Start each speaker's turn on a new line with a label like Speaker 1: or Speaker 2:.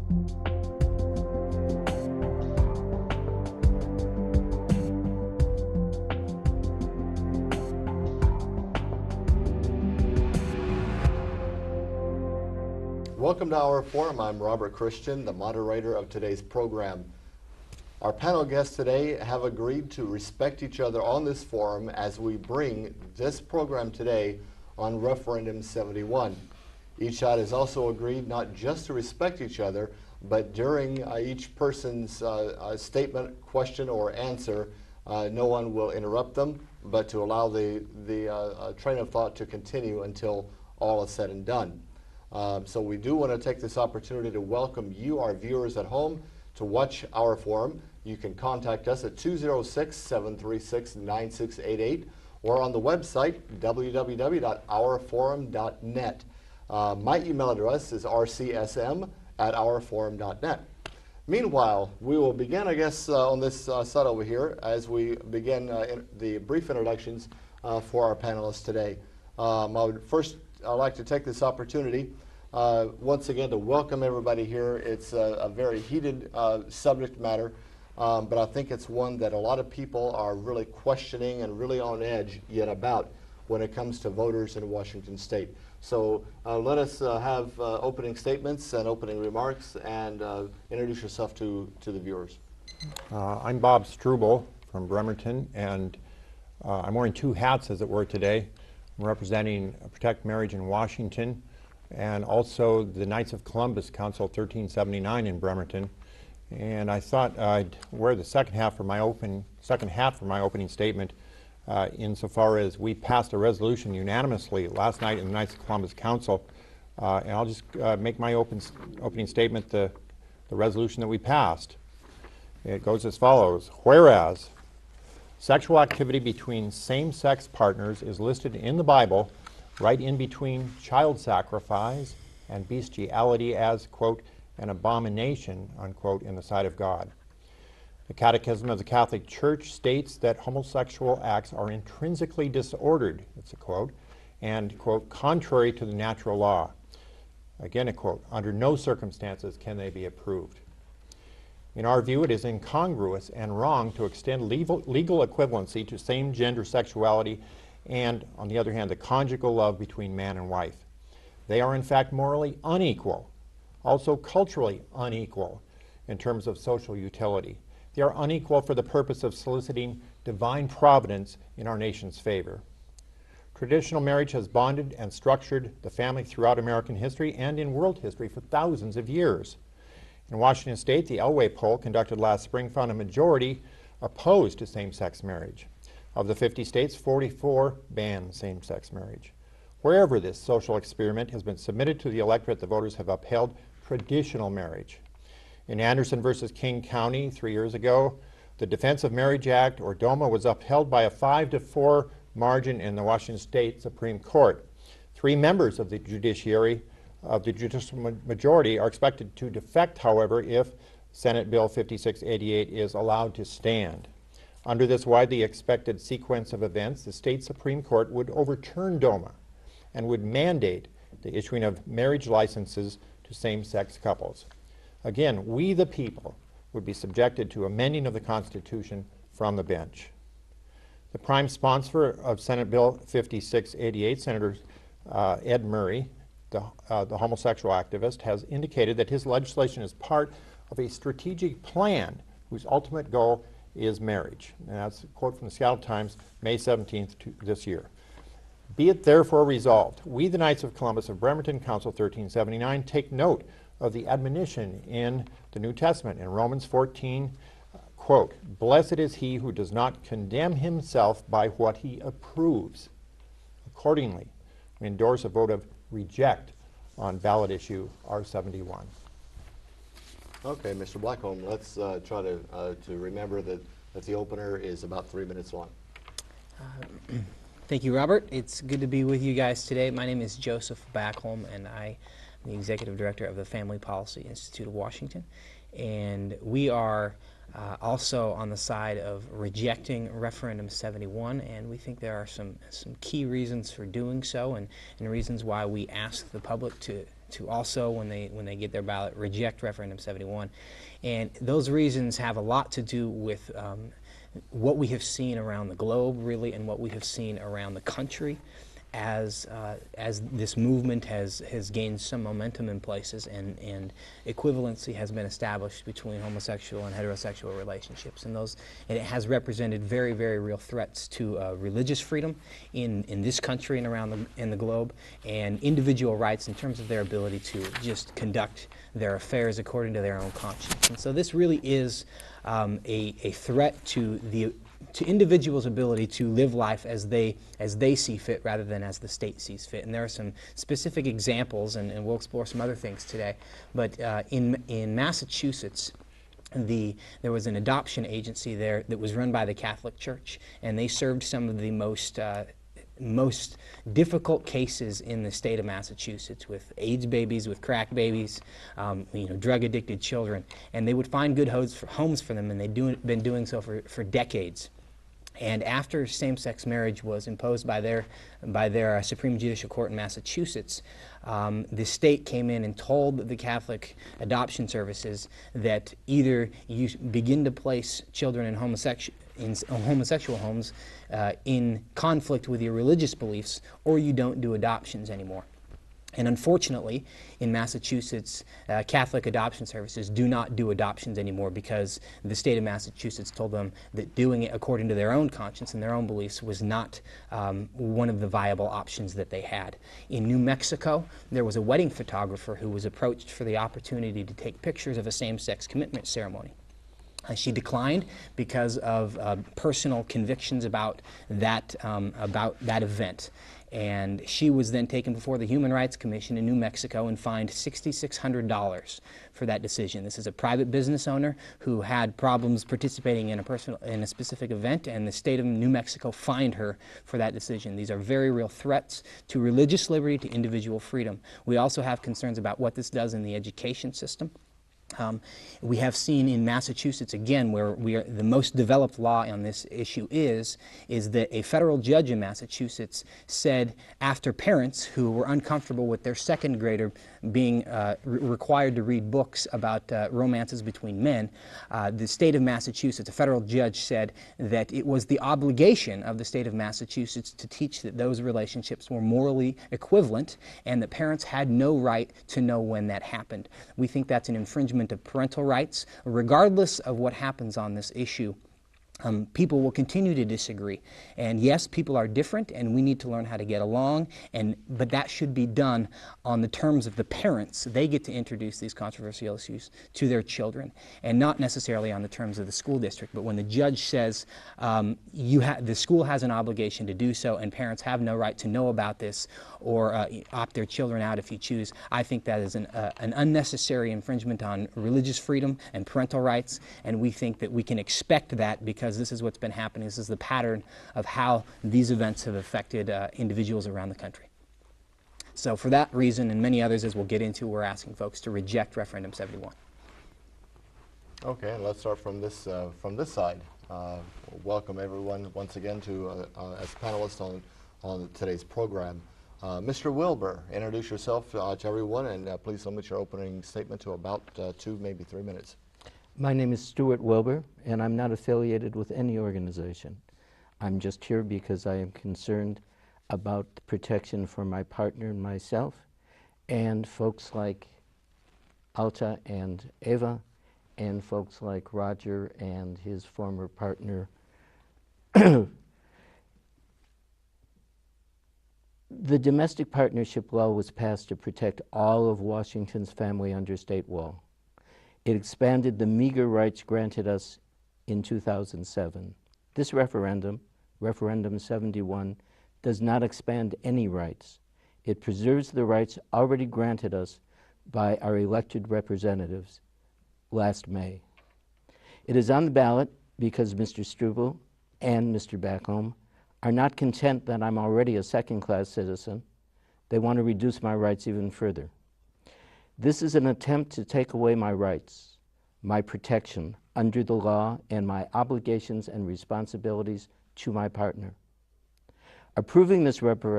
Speaker 1: Welcome to our forum. I'm Robert Christian, the moderator of today's program. Our panel guests today have agreed to respect each other on this forum as we bring this program today on Referendum 71. Each side has also agreed not just to respect each other, but during each person's statement, question, or answer, no one will interrupt them, but to allow the train of thought to continue until all is said and done. So we do want to take this opportunity to welcome you, our viewers at home, to watch our forum. You can contact us at 206-736-9688 or on the website www.ourforum.net. My email address is rcsm@ourforum.net. Meanwhile, we will begin, I guess, on this side over here as we begin the brief introductions for our panelists today. I'd like to take this opportunity once again to welcome everybody here. It's a very heated subject matter, but I think it's one that a lot of people are really questioning and really on edge yet about when it comes to voters in Washington State. So let us have opening statements and opening remarks, and introduce yourself to the viewers.
Speaker 2: I'm Bob Struble from Bremerton, and I'm wearing two hats, as it were, today. I'm representing Protect Marriage in Washington, and also the Knights of Columbus Council 1379 in Bremerton. And I thought I'd wear the second hat for my opening statement, insofar as we passed a resolution unanimously last night in the Knights of Columbus Council. And I'll just make my opening statement the resolution that we passed. It goes as follows. Whereas sexual activity between same-sex partners is listed in the Bible right in between child sacrifice and bestiality as, quote, an abomination, unquote, in the sight of God. The Catechism of the Catholic Church states that homosexual acts are intrinsically disordered, it's a quote, and, quote, contrary to the natural law. Again, a quote, under no circumstances can they be approved. In our view, it is incongruous and wrong to extend legal equivalency to same-gender sexuality and, on the other hand, the conjugal love between man and wife. They are, in fact, morally unequal, also culturally unequal in terms of social utility. They are unequal for the purpose of soliciting divine providence in our nation's favor. Traditional marriage has bonded and structured the family throughout American history and in world history for thousands of years. In Washington State, the Elway poll conducted last spring found a majority opposed to same-sex marriage. Of the 50 states, 44 banned same-sex marriage. Wherever this social experiment has been submitted to the electorate, the voters have upheld traditional marriage. In Anderson versus King County 3 years ago, the Defense of Marriage Act, or DOMA, was upheld by a 5-4 margin in the Washington State Supreme Court. 3 members of the judicial majority are expected to defect, however, if Senate Bill 5688 is allowed to stand. Under this widely expected sequence of events, the state Supreme Court would overturn DOMA and would mandate the issuing of marriage licenses to same-sex couples. Again, we the people would be subjected to amending of the Constitution from the bench. The prime sponsor of Senate Bill 5688, Senator Ed Murray, the homosexual activist, has indicated that his legislation is part of a strategic plan whose ultimate goal is marriage. And that's a quote from the Seattle Times, May 17th this year. Be it therefore resolved, we the Knights of Columbus of Bremerton Council 1379 take note of the admonition in the New Testament in Romans 14, quote, blessed is he who does not condemn himself by what he approves. Accordingly, we endorse a vote of reject on ballot issue R71.
Speaker 1: Okay, Mr. Blackholm, let's try to remember that the opener is about 3 minutes long.
Speaker 3: Thank you, Robert. It's good to be with you guys today. My name is Joseph Backholm, and I am the Executive Director of the Family Policy Institute of Washington. And we are also on the side of rejecting Referendum 71, and we think there are some key reasons for doing so, and reasons why we ask the public to to also, when they get their ballot, reject Referendum 71. And those reasons have a lot to do with what we have seen around the globe, really, and what we have seen around the country as this movement has gained some momentum in places, and equivalency has been established between homosexual and heterosexual relationships, and it has represented very, very real threats to religious freedom in this country and around the globe, and individual rights in terms of their ability to just conduct their affairs according to their own conscience. And so this really is a threat to individuals' ability to live life as they see fit rather than as the state sees fit. And there are some specific examples, and we'll explore some other things today. But in Massachusetts, there was an adoption agency there that was run by the Catholic Church, and they served some of the most difficult cases in the state of Massachusetts, with AIDS babies, with crack babies, drug-addicted children. And they would find good homes for them, and they'd been doing so for decades. And after same-sex marriage was imposed by their Supreme Judicial Court in Massachusetts, the state came in and told the Catholic adoption services that either you begin to place children in homosexual homes in conflict with your religious beliefs, or you don't do adoptions anymore. And unfortunately, in Massachusetts, Catholic adoption services do not do adoptions anymore because the state of Massachusetts told them that doing it according to their own conscience and their own beliefs was not one of the viable options that they had. In New Mexico, there was a wedding photographer who was approached for the opportunity to take pictures of a same-sex commitment ceremony. She declined because of personal convictions about that event. And she was then taken before the Human Rights Commission in New Mexico and fined $6,600 for that decision. This is a private business owner who had problems participating in a specific event, and the state of New Mexico fined her for that decision. These are very real threats to religious liberty, to individual freedom. We also have concerns about what this does in the education system. We have seen in Massachusetts, again, where the most developed law on this issue is that a federal judge in Massachusetts said, after parents who were uncomfortable with their second grader being required to read books about romances between men, the state of Massachusetts, a federal judge said that it was the obligation of the state of Massachusetts to teach that those relationships were morally equivalent and that parents had no right to know when that happened. We think that's an infringement of parental rights. Regardless of what happens on this issue, people will continue to disagree. And yes, people are different, and we need to learn how to get along, but that should be done on the terms of the parents. They get to introduce these controversial issues to their children, and not necessarily on the terms of the school district. But when the judge says the school has an obligation to do so, and parents have no right to know about this or opt their children out if you choose, I think that is an unnecessary infringement on religious freedom and parental rights, and we think that we can expect that because this is what's been happening. This is the pattern of how these events have affected individuals around the country. So for that reason and many others, as we'll get into, we're asking folks to reject Referendum 71.
Speaker 1: Okay, and let's start from this side. Welcome everyone once again to as panelists on today's program. Mr. Wilbur, introduce yourself to everyone, and please limit your opening statement to about 2, maybe 3 minutes.
Speaker 4: My name is Stuart Wilbur, and I'm not affiliated with any organization. I'm just here because I am concerned about protection for my partner and myself, and folks like Alta and Eva, and folks like Roger and his former partner. The domestic partnership law was passed to protect all of Washington's family under state law. It expanded the meager rights granted us in 2007. This referendum, Referendum 71, does not expand any rights. It preserves the rights already granted us by our elected representatives last May. It is on the ballot because Mr. Struble and Mr. Backholm are not content that I'm already a second-class citizen. They want to reduce my rights even further. This is an attempt to take away my rights, my protection under the law, and my obligations and responsibilities to my partner. Approving this referendum